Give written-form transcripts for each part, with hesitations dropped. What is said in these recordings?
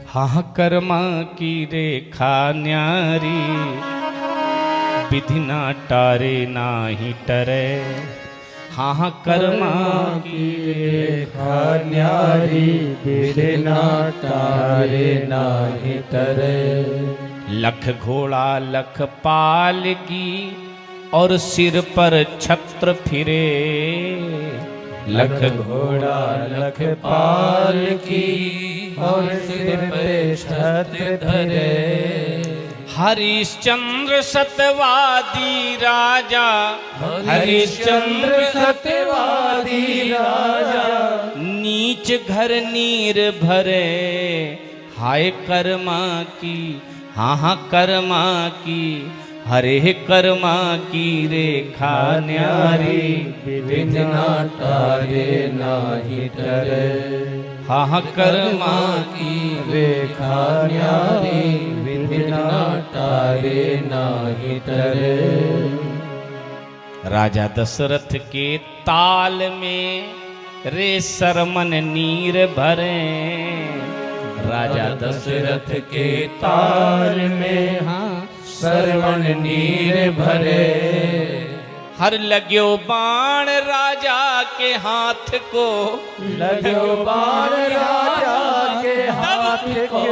हाँ कर्मा की रेखा न्यारी, विधि ना टारे ना ही टरे। हाँ कर्मा की रेखा न्यारी, विधि ना टारे ना ही टरे। लख घोड़ा लख पाल की और सिर पर छत्र फिरे। लख घोड़ा लख पाल की और सिर पे छत्र धरे। हरिश्चंद्र सत्यवादी राजा, हरिश्चंद्र सत्यवादी राजा। नीच घर नीर भरे। हाय कर्मा की, हाँ कर्मा की, हरे कर्मा की रेखा न्यारी, विधि ना टारे ना ही टरे। हाँ कर्मा की रेखा न्यारी, विधि ना टारे ना ही टरे। राजा दशरथ के ताल में रे सरमन नीर भरे। राजा दशरथ के ताल में सरमन नीर भरे। हर लाग्यो बाण राजा के हाथ को, लाग्यो बाण राजा के हाथ को।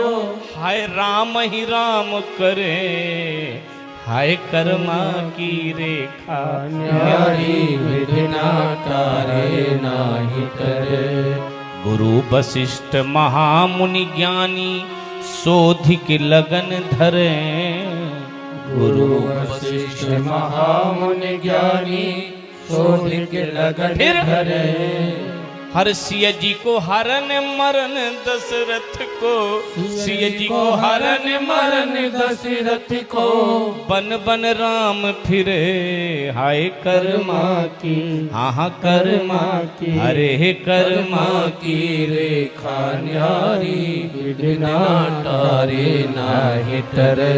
हाय राम ही राम करे। हाय कर्मा की रेखा न्यारी, विधि ना टारे ना ही टरे। गुरु वशिष्ठ महामुनि ज्ञानी सोधिक लगन धरे। गुरु वशिष्ठ महामुनि ज्ञानी सोधिक लगन धरे। हर सिय जी को हरन मरन दशरथ को, सिय जी को हरन मरन दशरथ को। बन बन राम फिरे। हाय कर्मा की, हाँ कर्मा की, हरे कर्मा की रेखा न्यारी, विधि ना टारे ना ही टरे।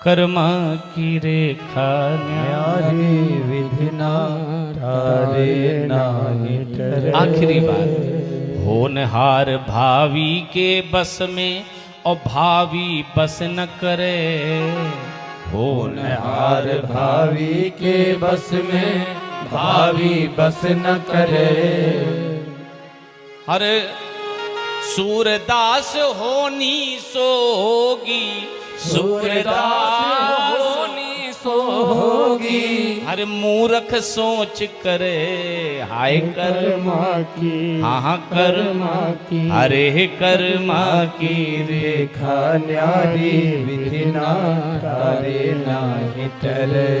कर्मा की रेखा न्यारी, विधि ना टारे ना ही टरे। आखिरी बात, होनहार भावी के बस में और भावी बस न करे। होनहार भावी के बस में भावी बस न करे। हर सूरदास होनी सोगी, सूरदास होनी सो होगी। हर मूर्ख सोच करे। हाय कर्मा की, हाँ कर्मा की, हरे कर्मा की रेखा न्यारी, विधि ना टारे ना ही टरे।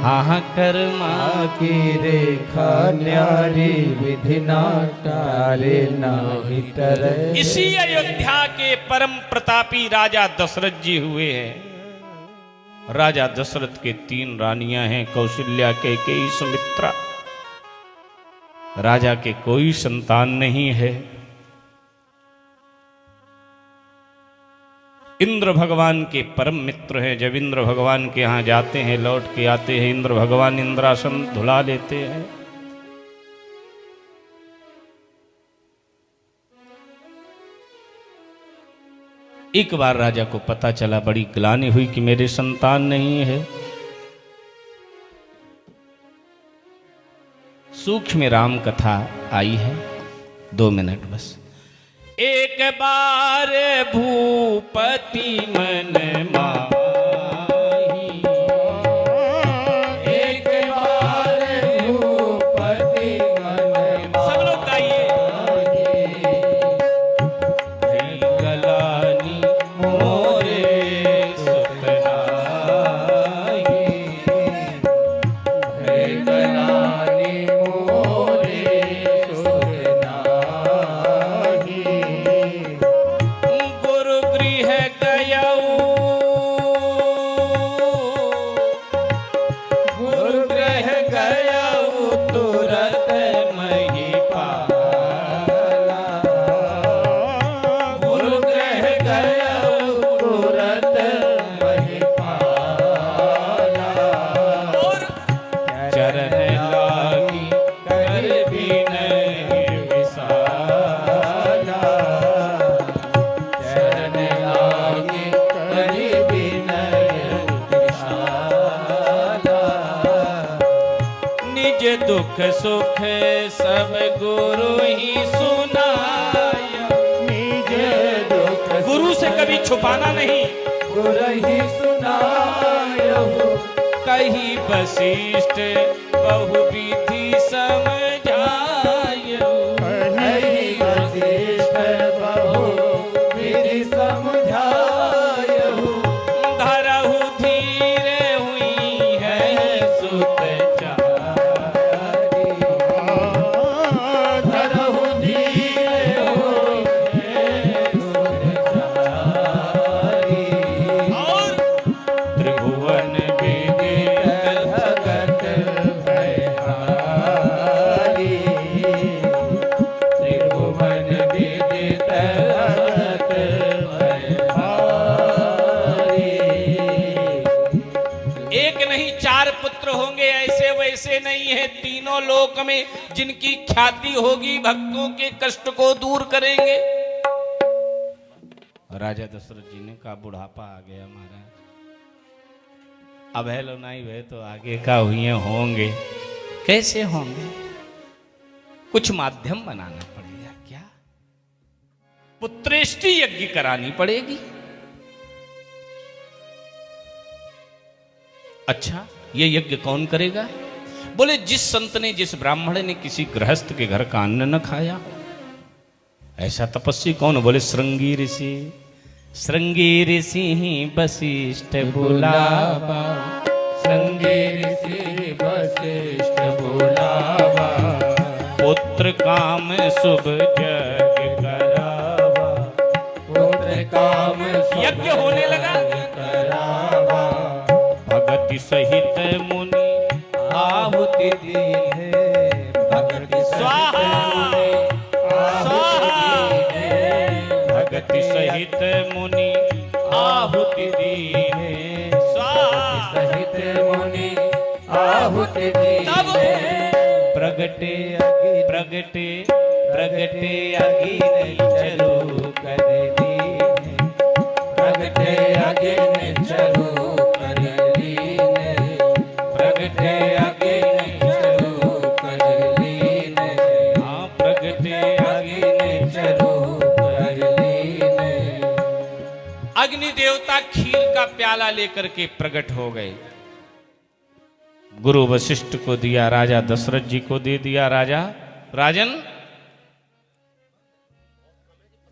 हाँ कर्मा की रेखा न्यारी, विधि ना टारे ना ही टरे। इसी अयोध्या के परम प्रतापी राजा दशरथ जी हुए हैं। राजा दशरथ के 3 रानियां हैं, कौशल्या, कैकेयी, सुमित्रा। राजा के कोई संतान नहीं है। इंद्र भगवान के परम मित्र हैं। जब इंद्र भगवान के यहाँ जाते हैं, लौट के आते हैं, इंद्र भगवान इंद्रासन धुला लेते हैं। एक बार राजा को पता चला, बड़ी ग्लानि हुई कि मेरे संतान नहीं है। सूक्ष्म राम कथा आई है, 2 मिनट बस। एक बार भूपति मन माही, एक बार भूपति मन माही। सब लोग गाइए। गलानी मोरे सुतनाही, गलानी मोरे सुतनाही। गुरु गृह गयऊ, गुरु गृह गयऊ तुरत महिपाला। गुरु गृह गयऊ सुख सब गुरु ही सुनाया। निज दुख गुरु से कभी छुपाना नहीं। गुरु ही सुनायहु कही वशिष्ठ बहुविधि समझायहु। कही वशिष्ठ बहुविधि समझायहु। धरहु धीरे हुई है सुत चारी। धरहु धीरे हुई है सुत चारी। और त्रिभुवन भगत भयहारी। त्रिभुवन विदित भगत भयहारी। एक नहीं 4 पुत्र होंगे, ऐसे वैसे नहीं है। तीनों लोक में जिनकी ख्याति होगी भक्तों के कष्ट को दूर करेंगे। राजा दशरथ जी ने कहा बुढ़ापा आ गया महाराज, अब है लो नहीं भय तो आगे का हुए होंगे। कैसे होंगे? कुछ माध्यम बनाना पड़ेगा। क्या? पुत्रेष्टि यज्ञ करानी पड़ेगी। अच्छा, ये यज्ञ कौन करेगा? बोले जिस संत ने, जिस ब्राह्मण ने किसी गृहस्थ के घर का अन्न न खाया, ऐसा तपस्वी कौन? बोले श्रृंगी ऋषि। श्रृंगी ऋषि ही वशिष्ठ बुलावा। श्रृंगी ऋषि वशिष्ठ बुलावा। पुत्र काम शुभ जग करावा। पुत्र काम यज्ञ होने लगा। करावा। भगति सहित मुनि आहुति दी है। भगति स्वाहा। भगति सहित मुनि आहुति दी है। स्वाहा। सहित मुनि आहुति दी तब है। प्रगटे अग्नि प्रगटे प्रगटे अग्नि चलो कर दी है। प्रगटे अग्नि चलो कर दी है। प्रगटे अग्नि चलो कर दी है। हाँ प्रगटे अग्नि चलो कर दी है। अग्नि देवता खीर का प्याला लेकर के प्रकट हो गए। गुरु वशिष्ठ को दिया, राजा दशरथ जी को दे दिया। राजन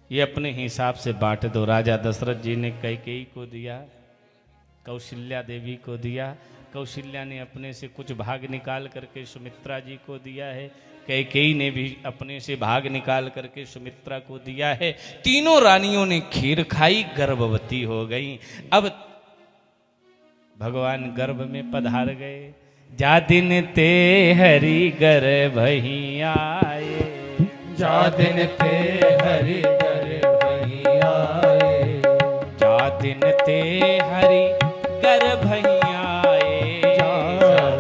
ये अपने हिसाब से बांट दो। राजा दशरथ जी ने कैकेयी को दिया, कौशल्या देवी को दिया। कौशल्या ने अपने से कुछ भाग निकाल करके सुमित्रा जी को दिया है। कैकेयी ने भी अपने से भाग निकाल करके सुमित्रा को दिया है। तीनों रानियों ने खीर खाई, गर्भवती हो गई। अब भगवान गर्भ में पधार गए। जा दिन ते हरि गर्भ ही आए। जा दिन ते हरि गर्भ ही आए। जा दिन ते हरि गर्भ ही आए। जा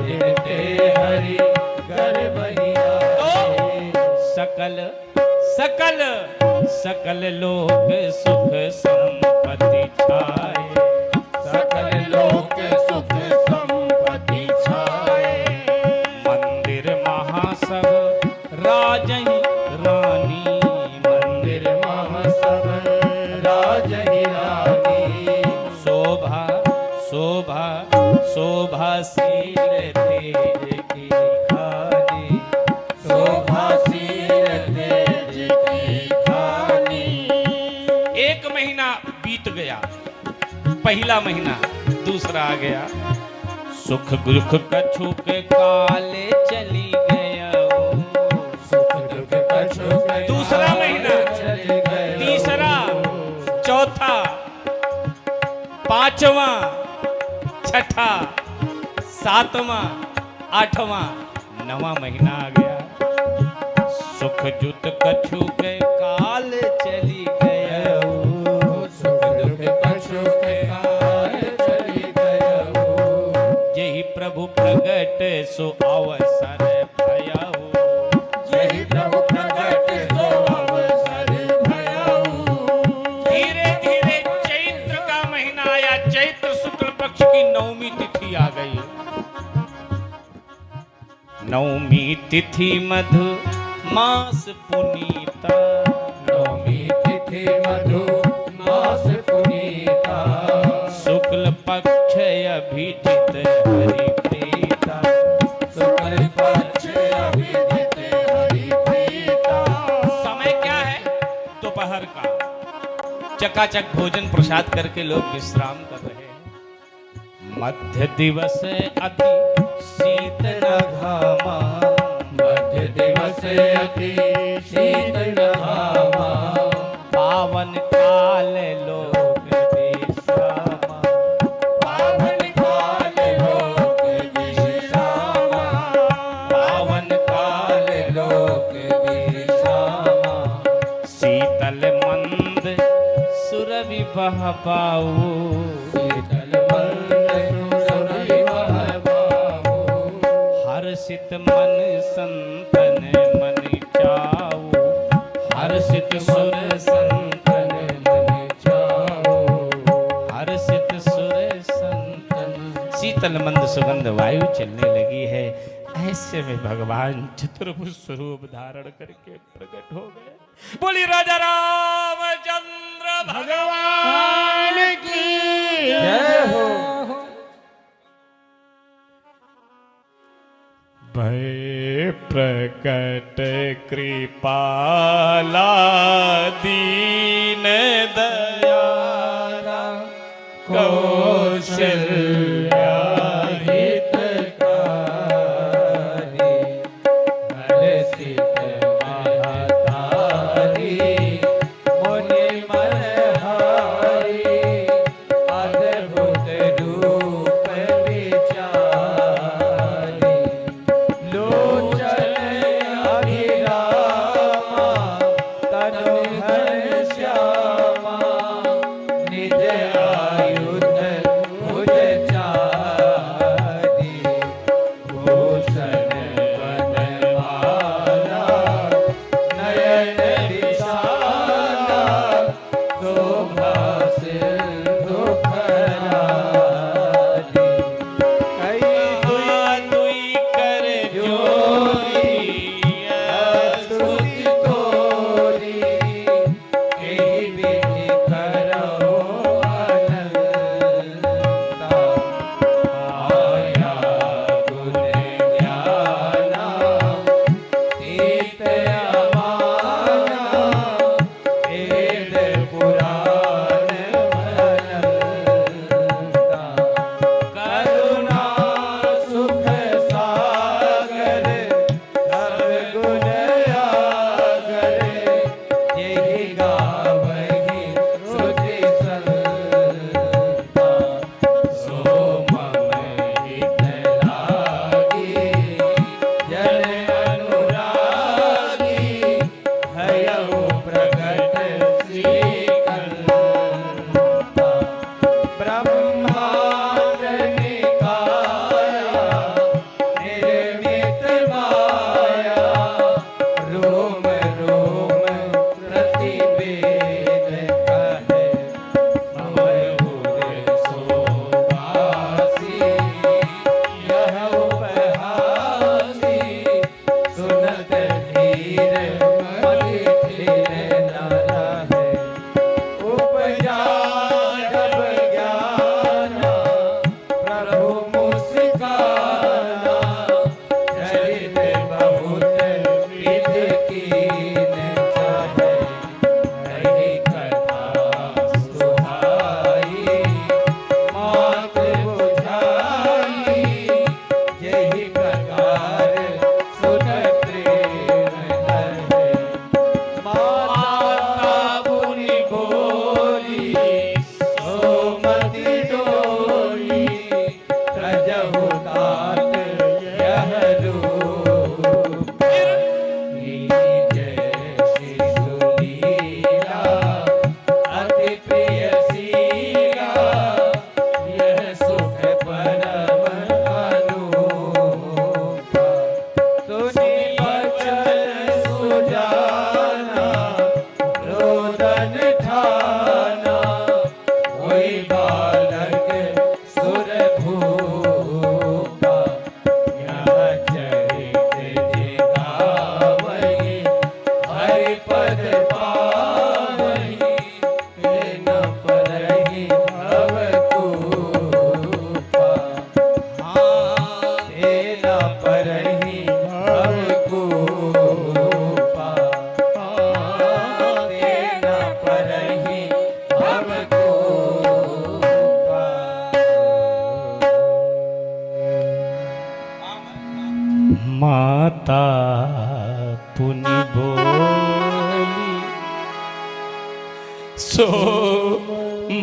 दिन ते हरि गर्भ ही आए। सकल सकल सकल लोक सुख संपत्ति छाए। सकल लोक सुख संपत्ति छाए। मंदिर महासभ राजहि रानी। मंदिर महासभ राजहि रानी। शोभा शोभा शोभाशील तेज की खानी। शोभाशील तेज की खानी। एक महीना बीत गया, पहला महीना, दूसरा आ गया। सुख दुख कछुक काले चली गया। सुख दुख कछुक दूसरा महीना, चले गए। तीसरा, चौथा, पांचवा, छठा, सातवां, आठवां, नवां महीना आ गया। सुख जुत कछुक काल चली गया। सुख दुख कछुक काल चली गया। यही प्रभु प्रगट सो अवसर भयाहु। यही प्रभु प्रगट सो अवसर भयाहु। धीरे धीरे चैत्र का महीना आया। चैत्र शुक्ल पक्ष की 9वीं तिथि आ गई। नवमी तिथि मधु मास पुनीता, नवमी तिथि मधु मास पुनीता, शुक्ल पक्ष अभिजित हरि प्रीता, शुक्ल पक्ष अभिजित हरि प्रीता। समय क्या है? दोपहर का। चकाचक भोजन प्रसाद करके लोग विश्राम कर रहे हैं। मध्य दिवस अति शीत न घामा, मध्य दिवस अति शीत न घामा, पावन काल लोक विश्रामा, पावन काल लोक विश्रामा, पावन काल लोक विश्रामा। शीतल मंद सुरभि बहबाऊ, शीतल मंद सुरभि बहबाऊ, हर्षित मन संतन मन चाऊ, हर्षित सुर संतन मन चाओ, हर्षित सुर संतन। शीतल मंद सुगंध वायु चलने लगी है। ऐसे में भगवान चतुर्भुज स्वरूप धारण करके प्रकट हो गए। बोली राजा रामचंद्र भगवान की जय हो। भय प्रकट कृपाला दीन दयाला, कौशल्या हितकारी, हर्षित महतारी, मुनि मनहारी, अद्भुत रूप विचारी, लोचन अभिरामा, तनु घनश्यामा, निज आयुध भुज चारी, भूषण वनमाला, नयन विशाला, शोभा सिंधु फरारी, कई दुई कर जोरी स्तुति तोरी, एहि विधि करो अनंता, आया गुण ज्ञाना, तीत अमाना, वेद पुराण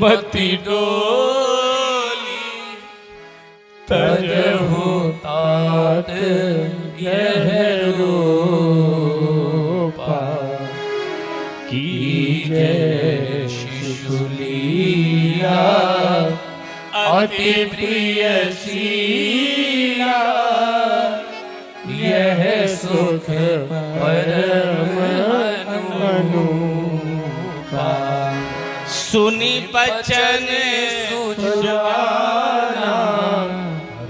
मति डोली तजहु तात यह रूपा कीजे शिशुलीला अति प्रिय सीला यह सुख परम अनुपा सुनी बचन सुजाना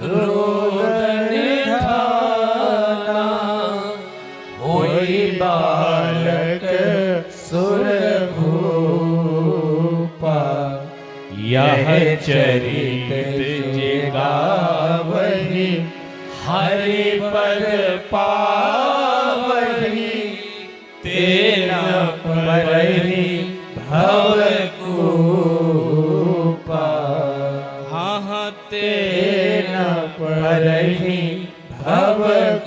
रोग निधाना होई बालक सुरभूपा यह चरित जे गावहि हरि पद पावहि तेना परहि भवकूपा हाँ हाँ तेना परहि भवकूपा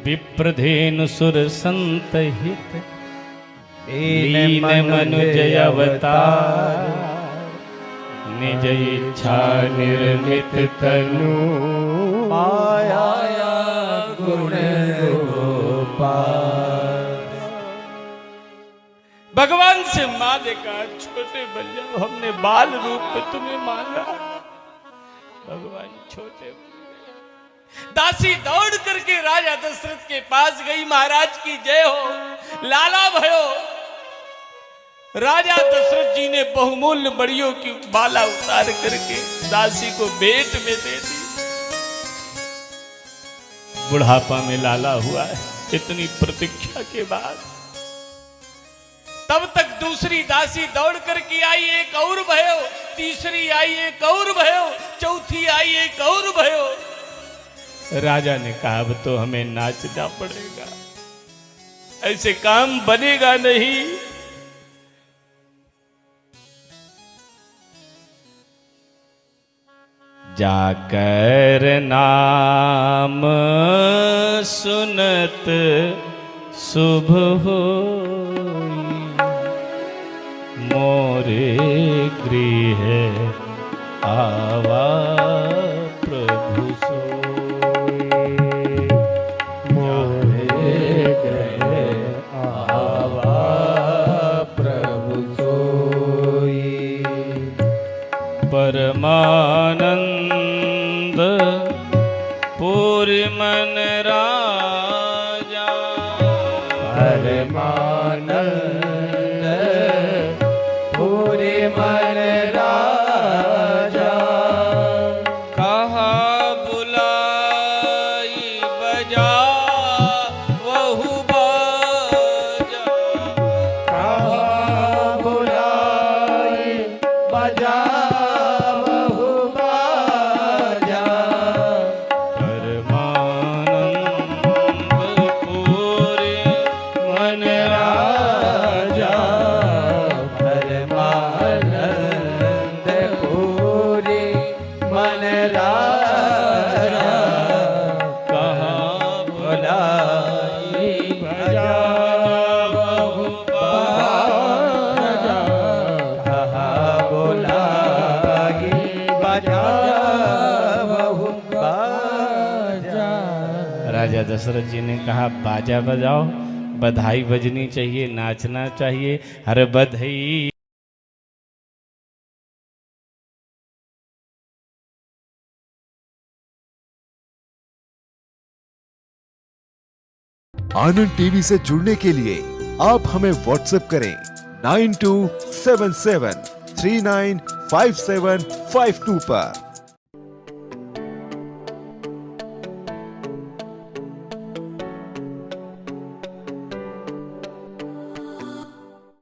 विप्रधेनु सुर संत हित लीन मनुजय अवतार निज इच्छा निर्मित तनु माया गुण गोपाल। भगवान से मांगे का छोटे बन जाओ, हमने बाल रूप में तुम्हें मांगा, भगवान छोटे बन गए। दासी दौड़ करके राजा दशरथ के पास गई, महाराज की जय हो, लाला भयो। राजा दशरथ जी ने बहुमूल्य बड़ियों की माला उतार करके दासी को भेंट में दे दी। बुढ़ापा में लाला हुआ है, इतनी प्रतीक्षा के बाद तब तक दूसरी दासी दौड़ करके आई, एक और भयो, तीसरी आई, एक और भयो, चौथी आई, एक और भयो। राजा ने कहा अब तो हमें नाचना पड़ेगा, ऐसे काम बनेगा नहीं। जाकर नाम सुनत शुभ होई, मोरे गृह आवा प्रभु सोई। मोरे गृह आवा प्रभु सोई। परमानंद पूरी मन राजा, परमानंद पूरे मन राजा। कहा बुलाई बजा वहु बाजा, कहा बुलाई बजा बहु बाजा। परमानंद पूरे मन राजा परमानंद पूरे मन राजा। कहा बुलाई बजा बहु बाजा। कहा बुलाई बजा बहु बाजा। राजा दशरथ जी ने कहा बाजा बजाओ, बधाई बजनी चाहिए, नाचना चाहिए। अरे बधाई। आनंद टीवी से जुड़ने के लिए आप हमें व्हाट्सएप करें 9277395752 पर।